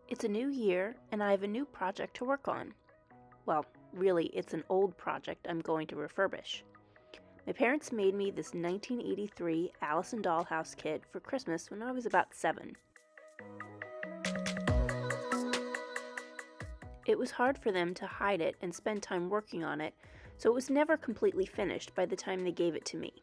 It's a new year, and I have a new project to work on. Well, really, it's an old project I'm going to refurbish. My parents made me this 1983 Allison Dollhouse kit for Christmas when I was about 7. It was hard for them to hide it and spend time working on it, so it was never completely finished by the time they gave it to me.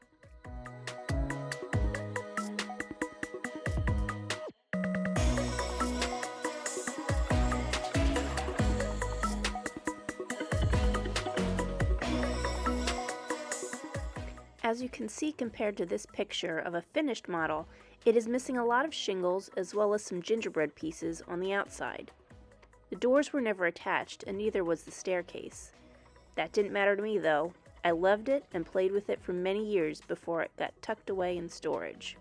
As you can see, compared to this picture of a finished model, it is missing a lot of shingles as well as some gingerbread pieces on the outside. The doors were never attached, and neither was the staircase. That didn't matter to me though. I loved it and played with it for many years before it got tucked away in storage.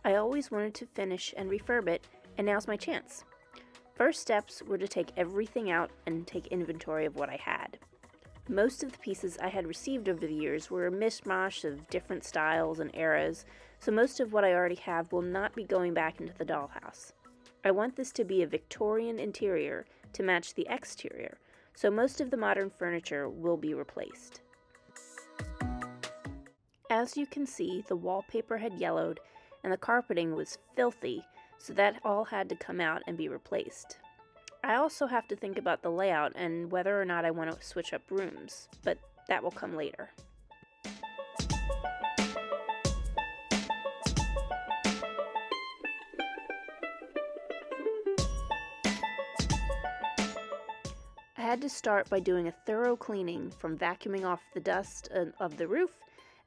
I always wanted to finish and refurb it, and now's my chance. First steps were to take everything out and take inventory of what I had. Most of the pieces I had received over the years were a mishmash of different styles and eras, so most of what I already have will not be going back into the dollhouse. I want this to be a Victorian interior to match the exterior, so most of the modern furniture will be replaced. As you can see, the wallpaper had yellowed and the carpeting was filthy, so that all had to come out and be replaced. I also have to think about the layout and whether or not I want to switch up rooms, but that will come later. I had to start by doing a thorough cleaning, from vacuuming off the dust of the roof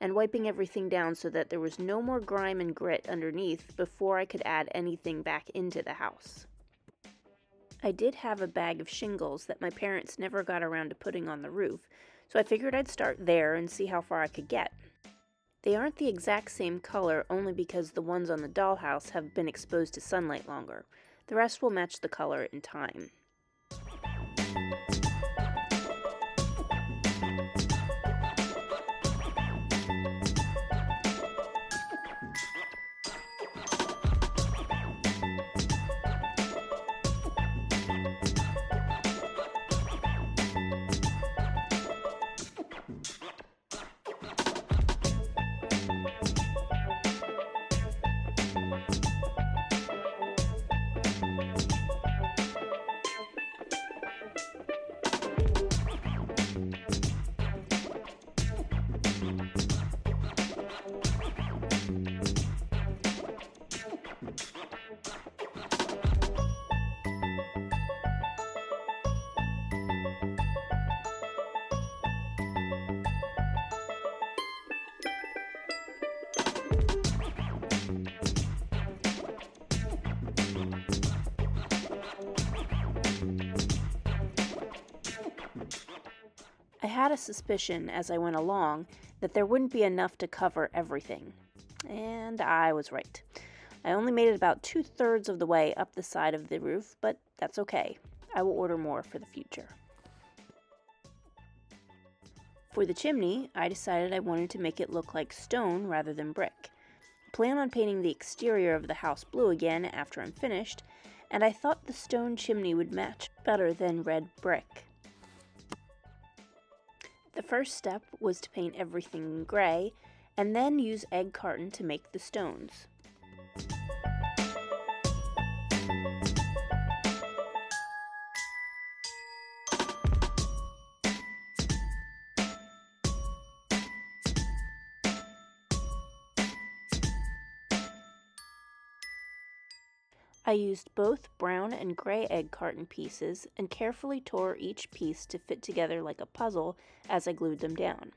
and wiping everything down so that there was no more grime and grit underneath before I could add anything back into the house. I did have a bag of shingles that my parents never got around to putting on the roof, so I figured I'd start there and see how far I could get. They aren't the exact same color only because the ones on the dollhouse have been exposed to sunlight longer. The rest will match the color in time. I had a suspicion as I went along that there wouldn't be enough to cover everything. And I was right. I only made it about 2/3 of the way up the side of the roof, but that's okay. I will order more for the future. For the chimney, I decided I wanted to make it look like stone rather than brick. I plan on painting the exterior of the house blue again after I'm finished, and I thought the stone chimney would match better than red brick. The first step was to paint everything in gray, and then use egg carton to make the stones. I used both brown and gray egg carton pieces and carefully tore each piece to fit together like a puzzle as I glued them down.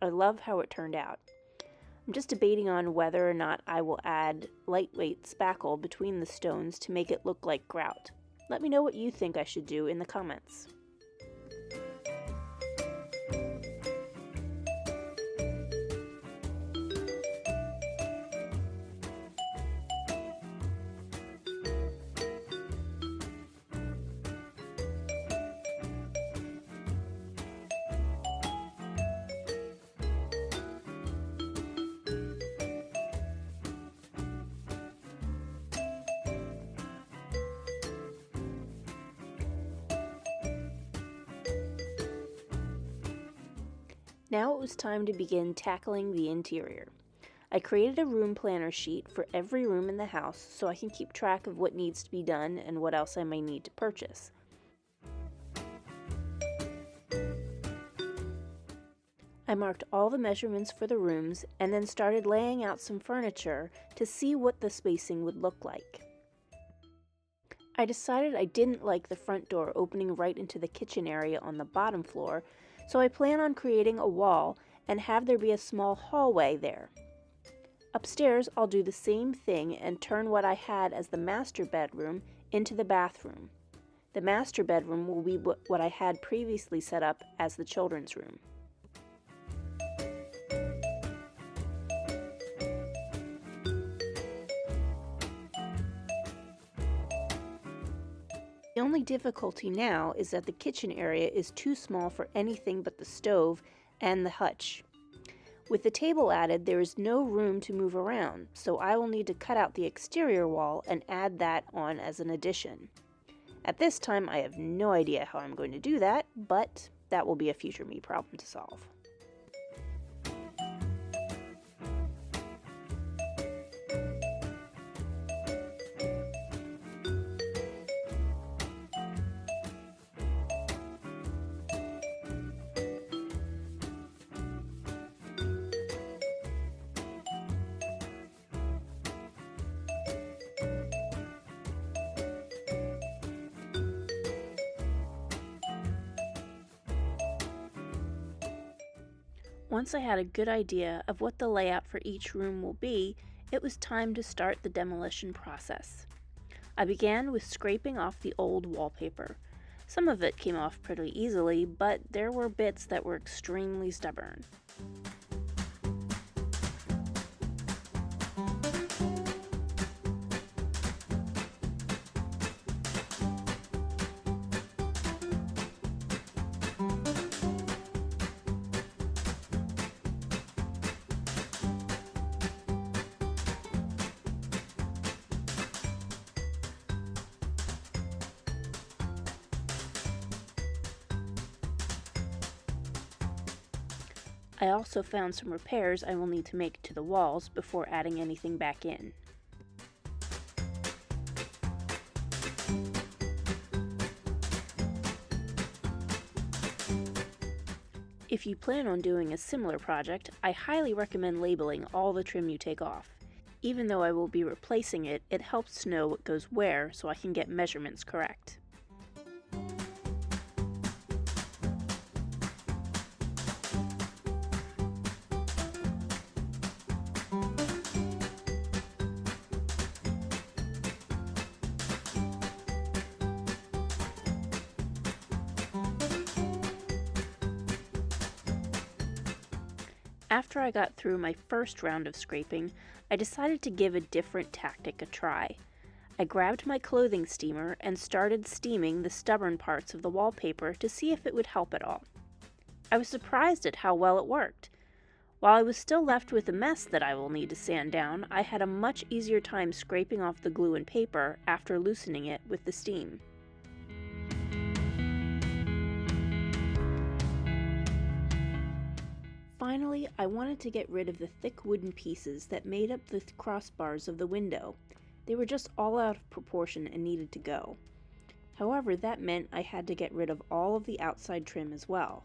I love how it turned out. I'm just debating on whether or not I will add lightweight spackle between the stones to make it look like grout. Let me know what you think I should do in the comments. Now it was time to begin tackling the interior. I created a room planner sheet for every room in the house so I can keep track of what needs to be done and what else I may need to purchase. I marked all the measurements for the rooms and then started laying out some furniture to see what the spacing would look like. I decided I didn't like the front door opening right into the kitchen area on the bottom floor, so I plan on creating a wall and have there be a small hallway there. Upstairs, I'll do the same thing and turn what I had as the master bedroom into the bathroom. The master bedroom will be what I had previously set up as the children's room. The only difficulty now is that the kitchen area is too small for anything but the stove and the hutch. With the table added, there is no room to move around, so I will need to cut out the exterior wall and add that on as an addition. At this time, I have no idea how I'm going to do that, but that will be a future me problem to solve. Once I had a good idea of what the layout for each room will be, it was time to start the demolition process. I began with scraping off the old wallpaper. Some of it came off pretty easily, but there were bits that were extremely stubborn. I also found some repairs I will need to make to the walls before adding anything back in. If you plan on doing a similar project, I highly recommend labeling all the trim you take off. Even though I will be replacing it, it helps to know what goes where so I can get measurements correct. After I got through my first round of scraping, I decided to give a different tactic a try. I grabbed my clothing steamer and started steaming the stubborn parts of the wallpaper to see if it would help at all. I was surprised at how well it worked. While I was still left with a mess that I will need to sand down, I had a much easier time scraping off the glue and paper after loosening it with the steam. Finally, I wanted to get rid of the thick wooden pieces that made up the crossbars of the window. They were just all out of proportion and needed to go. However, that meant I had to get rid of all of the outside trim as well.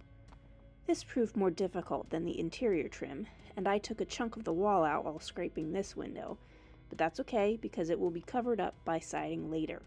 This proved more difficult than the interior trim, and I took a chunk of the wall out while scraping this window, but that's okay because it will be covered up by siding later.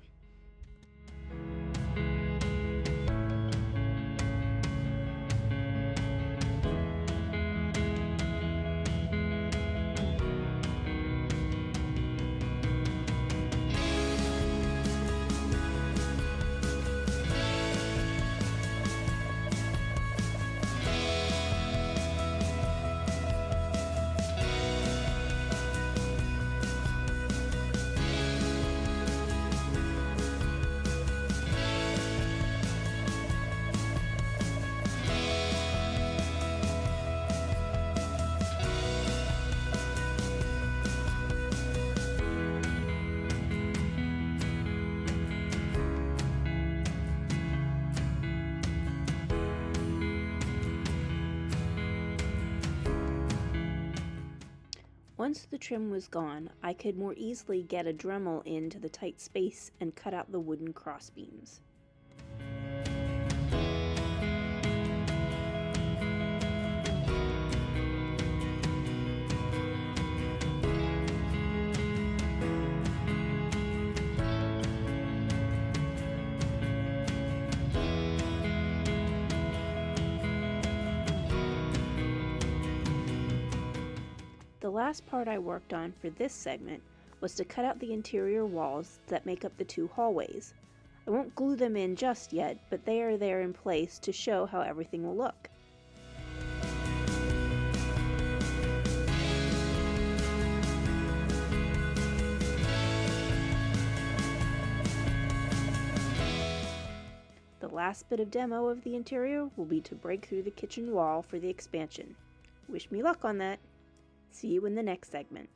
Once the trim was gone, I could more easily get a Dremel into the tight space and cut out the wooden crossbeams. The last part I worked on for this segment was to cut out the interior walls that make up the two hallways. I won't glue them in just yet, but they are there in place to show how everything will look. The last bit of demo of the interior will be to break through the kitchen wall for the expansion. Wish me luck on that! See you in the next segment.